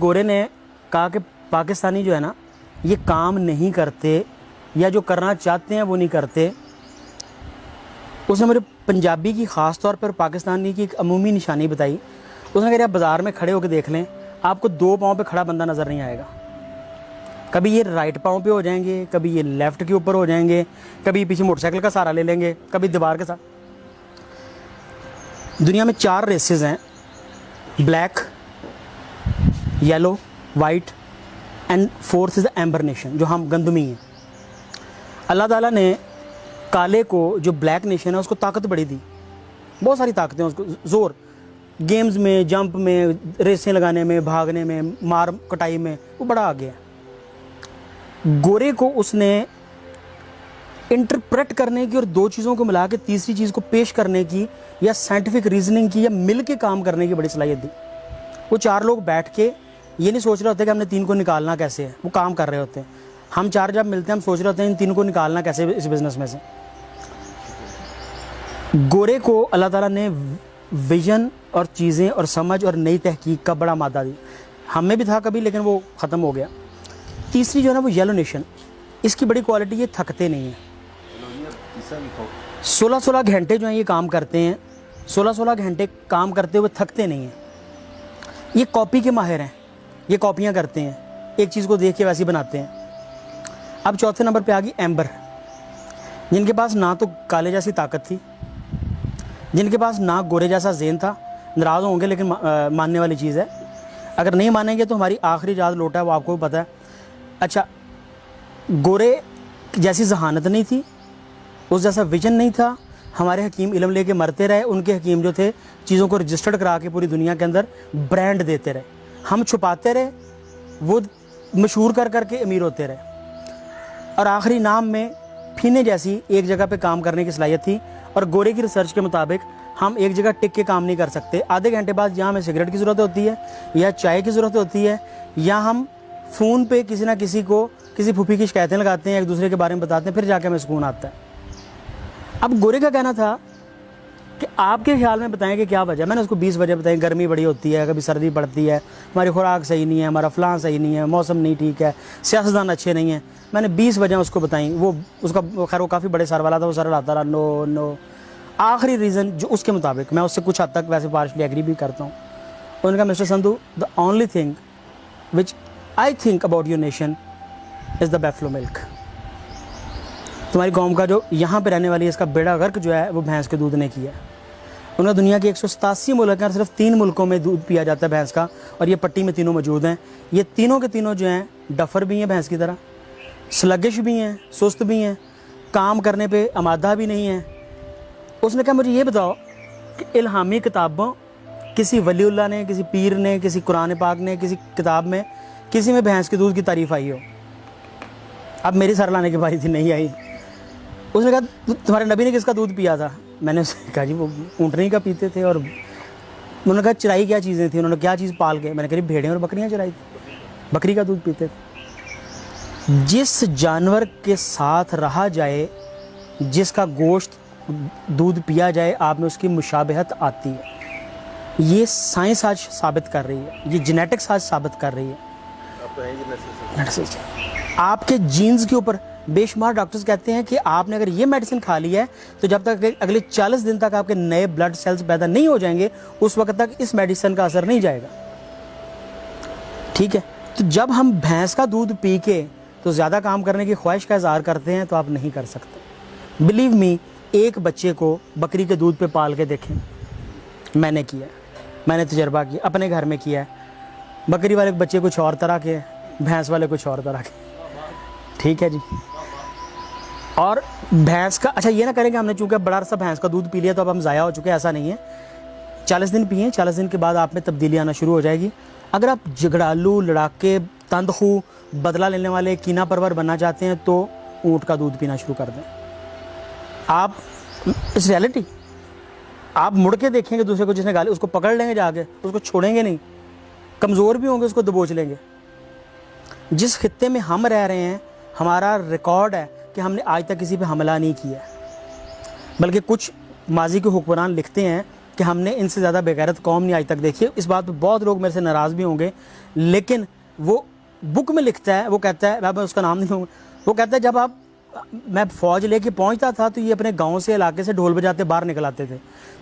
गोरे ने कहा कि पाकिस्तानी जो है ना ये काम नहीं करते या जो करना चाहते हैं वो नहीं करते, उसने मेरे पंजाबी की ख़ास तौर पर पाकिस्तानी की एक अमूमी निशानी बताई। उसने कहा बाज़ार में खड़े होकर देख लें, आपको 2 पाँव पे खड़ा बंदा नज़र नहीं आएगा। कभी ये राइट पाँव पे हो जाएंगे, कभी ये लेफ़्ट के ऊपर हो जाएंगे, कभी पीछे मोटरसाइकिल का सहारा ले लेंगे, कभी दीवार के साथ। दुनिया में 4 रेसेस हैं, black, yellow, white and 4th is the amber nation, जो हम गंदमी हैं। अल्लाह ताला ने काले को, जो ब्लैक नेशन है, उसको ताकत बड़ी दी, बहुत सारी ताकतें उसको, ज़ोर, गेम्स में, जंप में, रेसें लगाने में, भागने में, मार कटाई में, वो बड़ा आगे है। गोरे को उसने इंटरप्रेट करने की और 2 चीज़ों को मिला के तीसरी चीज़ को पेश करने की या साइंटिफिक रीजनिंग की या मिल के काम करने की बड़ी सलाहियत दी। वो 4 लोग बैठ के ये नहीं सोच रहे होते कि हमने 3 को निकालना कैसे है, वो काम कर रहे होते हैं। हम 4 जब मिलते हैं हम सोच रहे होते हैं इन 3 को निकालना कैसे इस बिज़नेस में से। गोरे को अल्लाह ताला ने विजन और चीज़ें और समझ और नई तहकीक का बड़ा मादा दी। हम में भी था कभी, लेकिन वो ख़त्म हो गया। तीसरी जो है ना वो येलो नेशन, इसकी बड़ी क्वालिटी ये थकते नहीं हैं। 16-16 घंटे जो है ये काम करते हैं, 16-16 घंटे काम करते हुए थकते नहीं हैं। ये कॉपी के माहिर हैं, ये कॉपियाँ करते हैं, एक चीज़ को देख के वैसे बनाते हैं। अब चौथे नंबर पे आ गई एम्बर, जिनके पास ना तो काले जैसी ताकत थी, जिनके पास ना गोरे जैसा ज़ेन था। नाराज़ होंगे लेकिन मानने वाली चीज़ है, अगर नहीं मानेंगे तो हमारी आखिरी याद लौटा है, वो आपको भी पता है। अच्छा, गोरे जैसी जहानत नहीं थी, उस जैसा विजन नहीं था। हमारे हकीम इल्म लेके मरते रहे, उनके हकीम जो थे चीज़ों को रजिस्टर्ड करा के पूरी दुनिया के अंदर ब्रांड देते रहे। हम छुपाते रहे, वो मशहूर कर करके अमीर होते रहे। और आखिरी नाम में फीने जैसी एक जगह पे काम करने की सलाहियत थी। और गोरे की रिसर्च के मुताबिक हम एक जगह टिक के काम नहीं कर सकते। आधे घंटे बाद या हमें सिगरेट की ज़रूरत होती है, या चाय की ज़रूरत होती है, या हम फ़ोन पे किसी ना किसी को, किसी फूफी की शिकायतें लगाते हैं, एक दूसरे के बारे में बताते हैं, फिर जाके हमें सुकून आता है। अब गोरे का कहना था कि आपके ख्याल में बताएं कि क्या वजह। मैंने उसको 20 वजह बताई। गर्मी बड़ी होती है, कभी सर्दी पड़ती है, हमारी खुराक सही नहीं है, हमारा फलां सही नहीं है, मौसम नहीं ठीक है, सियासतदान अच्छे नहीं हैं। मैंने 20 वजह उसको बताई। वो उसका खैर वो काफ़ी बड़े सर वाला था, वो सर लाता रहा नो नो। आखिरी रीज़न जो उसके मुताबिक, मैं उससे कुछ हद तक वैसे पार्शली एग्री भी करता हूँ, उन्होंने कहा mister Sandhu, the only thing which I think about your nation is the buffalo milk. तुम्हारी कौम का जो यहाँ पे रहने वाली है, इसका बेड़ा गर्क जो है वो भैंस के दूध ने किया है। उन्होंने दुनिया के 187 मुल्क हैं और सिर्फ 3 मुल्कों में दूध पिया जाता है भैंस का, और ये पट्टी में तीनों मौजूद हैं। ये तीनों के तीनों जो हैं डफर भी हैं भैंस की तरह, स्लगिश भी हैं, सुस्त भी हैं, काम करने पे आमादा भी नहीं है। उसने कहा मुझे ये बताओ कि इल्हामी किताबों, किसी वलीउल्लाह ने, किसी पीर ने, किसी कुरान पाक ने, किसी किताब में, किसी में भैंस के दूध की तारीफ़ आई हो? अब मेरी सर लाने की बारी थी, नहीं आई। उसने कहा तुम्हारे नबी ने किसका दूध पिया था? मैंने उससे कहा जी वो ऊँटनी का पीते थे। और उन्होंने कहा चराई क्या चीज़ें थी, उन्होंने क्या चीज़ पाल के? मैंने कहा भेड़ें और बकरियाँ चराई थी, बकरी का दूध पीते थे। जिस जानवर के साथ रहा जाए, जिसका गोश्त दूध पिया जाए, आप में उसकी मुशाबहत आती है। ये साइंस आज साबित कर रही है, ये जेनेटिक्स आज साबित कर रही है। आपके जीन्स के ऊपर बेशुमार डॉक्टर्स कहते हैं कि आपने अगर ये मेडिसिन खा ली है तो जब तक अगले 40 दिन तक आपके नए ब्लड सेल्स पैदा नहीं हो जाएंगे, उस वक्त तक इस मेडिसिन का असर नहीं जाएगा। ठीक है, तो जब हम भैंस का दूध पी के तो ज़्यादा काम करने की ख्वाहिश का इज़हार करते हैं तो आप नहीं कर सकते। बिलीव मी, एक बच्चे को बकरी के दूध पे पाल के देखें, मैंने किया, मैंने तजर्बा किया, अपने घर में किया है। बकरी वाले बच्चे कुछ और तरह के, भैंस वाले कुछ और तरह के। ठीक है जी। और भैंस का, अच्छा ये ना करेंगे हमने चूँकि बड़ा सा भैंस का दूध पी लिया तो अब हम ज़ाया हो चुके हैं, ऐसा नहीं है। 40 दिन पिए, 40 दिन के बाद आप में तब्दीली आना शुरू हो जाएगी। अगर आप झगड़ालू, लड़ाके, तंदखू, बदला लेने वाले, कीना परवर बनना चाहते हैं तो ऊँट का दूध पीना शुरू कर दें। आप इस रियलिटी आप मुड़ के देखेंगे दूसरे को, जिसने गाली, उसको पकड़ लेंगे जाके, उसको छोड़ेंगे नहीं, कमज़ोर भी होंगे उसको दबोच लेंगे। जिस खित्ते में हम रह रहे हैं, हमारा रिकॉर्ड है कि हमने आज तक किसी पे हमला नहीं किया, बल्कि कुछ माजी के हुक्मरान लिखते हैं कि हमने इनसे ज़्यादा बेगैरत कौम नहीं आज तक देखी। इस बात पर बहुत लोग मेरे से नाराज़ भी होंगे, लेकिन वो बुक में लिखता है, वो कहता है, मैं उसका नाम नहीं लूँगा, वो कहता है जब मैं फ़ौज लेके पहुंचता था तो ये अपने गांव से, इलाके से ढोल बजाते बाहर निकल आते थे।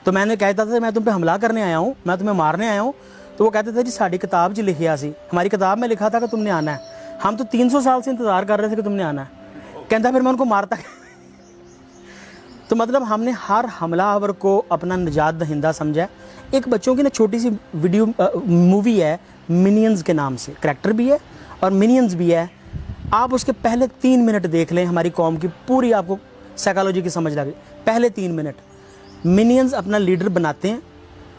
तो मैंने कहता था मैं तुम पे हमला करने आया हूँ, मैं तुम्हें मारने आया हूँ। तो वो कहते थे जी साड़ी किताब 'च लिखिया सी, हमारी किताब में लिखा था कि तुमने आना है, हम तो 300 साल से इंतज़ार कर रहे थे कि तुमने आना है। कहता फिर मैं उनको मारता तो मतलब हमने हर हमलावर को अपना निजात दहिंदा समझा। एक बच्चों की ना छोटी सी वीडियो मूवी है मिनियंस के नाम से, करैक्टर भी है और मिनियंस भी है। आप उसके पहले 3 मिनट देख लें, हमारी कौम की पूरी आपको साइकोलॉजी की समझ लगे। पहले 3 मिनट मिनियंस अपना लीडर बनाते हैं,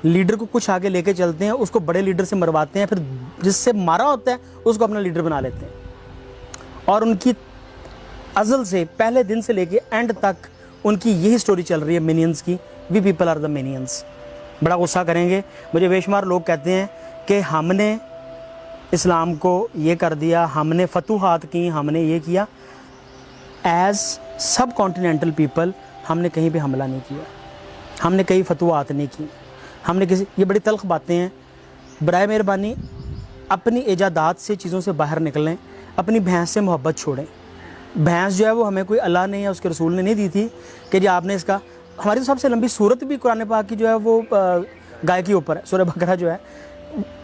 लीडर को कुछ आगे लेके चलते हैं, उसको बड़े लीडर से मरवाते हैं, फिर जिससे मारा होता है उसको अपना लीडर बना लेते हैं। और उनकी अज़ल से, पहले दिन से लेके एंड तक उनकी यही स्टोरी चल रही है मिनियंस की। We people are the minions. बड़ा गुस्सा करेंगे, मुझे बेशुमार लोग कहते हैं कि हमने इस्लाम को ये कर दिया, हमने फतूहात की, हमने ये किया। एज सब कॉन्टिनेंटल पीपल हमने कहीं पे हमला नहीं किया, हमने कहीं फतूहात नहीं की, हमने किसी, ये बड़ी तल्ख बातें हैं। बराए मेहरबानी अपनी इजादात से चीज़ों से बाहर निकलें, अपनी भैंस से मोहब्बत छोड़ें। भैंस जो है वो हमें कोई अल्लाह ने या उसके रसूल ने नहीं दी थी कि जी आपने इसका, हमारी तो सबसे लंबी सूरत भी कुरान पाक की जो है वो गाय के ऊपर है, सूरह बकरा जो है,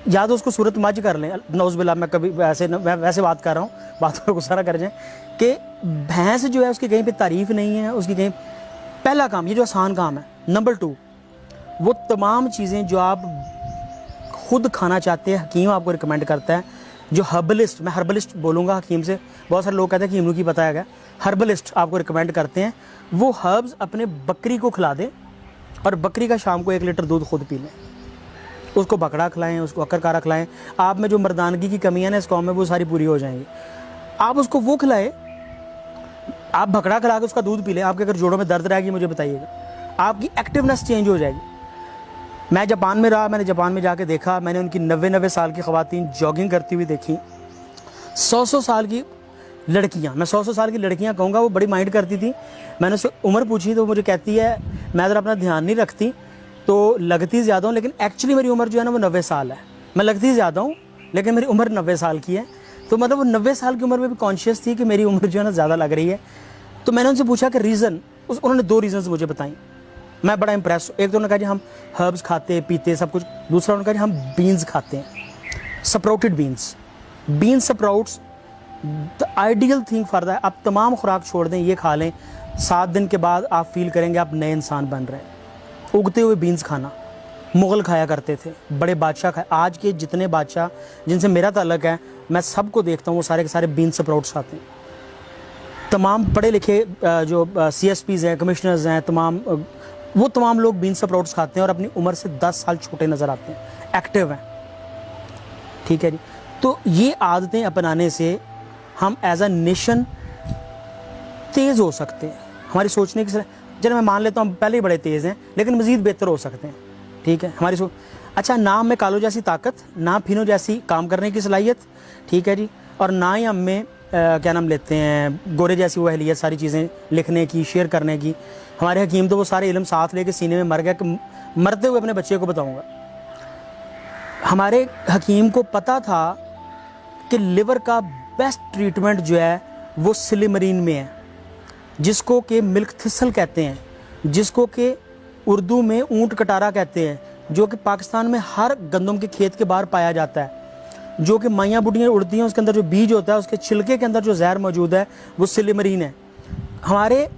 या तो उसको सूरत मज कर लें, नौज़बिल्लाह, मैं कभी वैसे बात कर रहा हूँ, बातों पर गुस्सा ना कर जाएं, कि भैंस जो है उसकी कहीं पे तारीफ़ नहीं है, उसकी कहीं। पहला काम, ये जो आसान काम है। नंबर 2, वो तमाम चीज़ें जो आप खुद खाना चाहते हैं, हकीम आपको रिकमेंड करता है, जो हर्बलिस्ट, मैं हर्बलिस्ट बोलूँगा हकीम से, बहुत सारे लोग कहते हैं कि हकीम की पता है, हर्बलिस्ट आपको रिकमेंड करते हैं, वो हर्ब्स अपने बकरी को खिला दें और बकरी का शाम को 1 लीटर दूध खुद पी लें। उसको बकरा खिलाएं, उसको अक्कर खिलाएं। आप में जो मर्दानगी की कमियां हैं इस कौम में वो सारी पूरी हो जाएंगी। आप उसको वो खिलाएं, आप बकरा खिला के उसका दूध पी लें, आपके अगर जोड़ों में दर्द रहेगी मुझे बताइएगा, आपकी एक्टिवनेस चेंज हो जाएगी। मैं जापान में रहा, मैंने जापान में जाके देखा, मैंने उनकी 90 साल की ख़वातीन जॉगिंग करती हुई देखी। 100 साल की लड़कियाँ, मैं 100 साल की लड़कियाँ कहूँगा, वो बड़ी माइंड करती थी। मैंने उससे उम्र पूछी तो मुझे कहती है मैं ज़रा अपना ध्यान नहीं रखती तो लगती ज़्यादा हूँ, लेकिन एक्चुअली मेरी उम्र जो है ना वो 90 साल है। मैं लगती ज़्यादा हूँ लेकिन मेरी उम्र 90 साल की है। तो मतलब वो 90 साल की उम्र में भी कॉन्शियस थी कि मेरी उम्र जो है ना ज़्यादा लग रही है। तो मैंने उनसे पूछा कि रीज़न, उन्होंने 2 रीज़न्स मुझे बताई। मैं बड़ा इंप्रेस। एक तो उन्होंने कहा जी हम हर्ब्स खाते पीते सब कुछ, दूसरा उन्होंने कहा जी हम बीन्स खाते हैं, sprouted beans, bean sprouts the ideal thing for that. आप तमाम खुराक छोड़ दें, ये खा लें, 7 दिन के बाद आप फील करेंगे आप नए इंसान बन रहे हैं। उगते हुए बीन्स खाना, मुग़ल खाया करते थे, बड़े बादशाह खाए। आज के जितने बादशाह जिनसे मेरा ताल्लुक़ है, मैं सबको देखता हूँ वो सारे के सारे बीन स्प्राउट्स खाते हैं। तमाम पढ़े लिखे जो CSPs हैं, कमिश्नर्स हैं, तमाम लोग बीन स्प्राउट्स खाते हैं और अपनी उम्र से 10 साल छोटे नज़र आते हैं, एक्टिव हैं। ठीक है जी। तो ये आदतें अपनाने से हम एज अ नेशन तेज़ हो सकते हैं। हमारी सोचने की, चलो मैं मान लेता हूँ हम पहले ही बड़े तेज़ हैं, लेकिन मज़ीद बेहतर हो सकते हैं। ठीक है, हमारी सोच। अच्छा, ना में कालो जैसी ताकत, ना फिनो जैसी काम करने की सलाहियत, ठीक है जी, और ना ही हम में क्या नाम लेते हैं, गोरे जैसी वो अहलियत, सारी चीज़ें लिखने की, शेयर करने की। हमारे हकीम तो वो सारे इल्म साथ लेके सीने में मर गया कि मरते हुए अपने बच्चे को बताऊँगा। हमारे हकीम को पता था कि लिवर का बेस्ट ट्रीटमेंट जो है वो सिलिमरीन में है, जिसको कि मिल्क थिसल कहते हैं, जिसको कि उर्दू में ऊंट कटारा कहते हैं, जो कि पाकिस्तान में हर गंदम के खेत के बाहर पाया जाता है, जो कि माइयाँ बुढ़ियाँ उड़ती हैं, उसके अंदर जो बीज होता है, उसके छिलके के अंदर जो जहर मौजूद है वो सिलिमरीन है। हमारे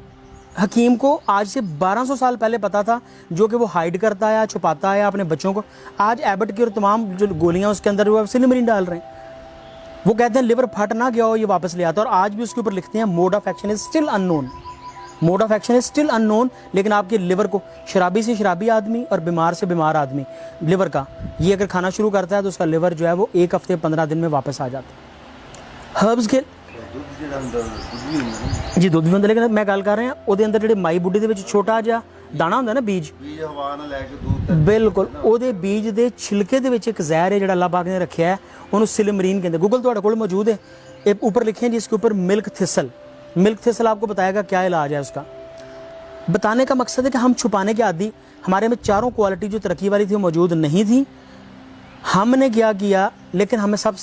हकीम को आज से 1200 साल पहले पता था, जो कि वो हाइड करता है, छुपाता है अपने बच्चों को। आज एबट की और तमाम जो गोलियाँ उसके अंदर जो है सिलिमरीन डाल रहे हैं। वो कहते हैं लिवर फट ना गया हो, ये वापस ले आता है। और आज भी उसके ऊपर लिखते हैं mode of action is still unknown, mode of action is still unknown. लेकिन आपके लिवर को, शराबी से शराबी आदमी और बीमार से बीमार आदमी, लिवर का ये अगर खाना शुरू करता है तो उसका लिवर जो है वो 1 हफ्ते 15 दिन में वापस आ जाता है। हर्ब्स के जी दुध भी होंगे, लेकिन मैं गल कर रहे हैं ਉਹਦੇ अंदर ਜਿਹੜੇ ਮਾਈ ਬੁੱਢੀ ਦੇ ਵਿੱਚ ਛੋਟਾ ਜਿਹਾ ਦਾਣਾ ਹੁੰਦਾ ਨਾ, ਬੀਜ ਹਵਾ ਨਾਲ ਲੈ ਕੇ दूध, बिल्कुल ਉਹਦੇ ਬੀਜ ਦੇ छिलके ਦੇ ਵਿੱਚ ਇੱਕ ਜ਼ਹਿਰ है ਜਿਹੜਾ अल्लाह पाक ने रखा है, ਉਹਨੂੰ सिलिमरीन कहते हैं। गूगल ਤੁਹਾਡੇ ਕੋਲ मौजूद है, एक ऊपर लिखे हैं जिसके ऊपर मिल्क थिसल। मिल्क थिसल आपको बताएगा क्या इलाज है उसका। बताने का मकसद है कि हम छुपाने के आदी, हमारे में चारों क्वालिटी जो तरक्की वाली थी वो मौजूद नहीं थी। हमने क्या किया, लेकिन हमें सब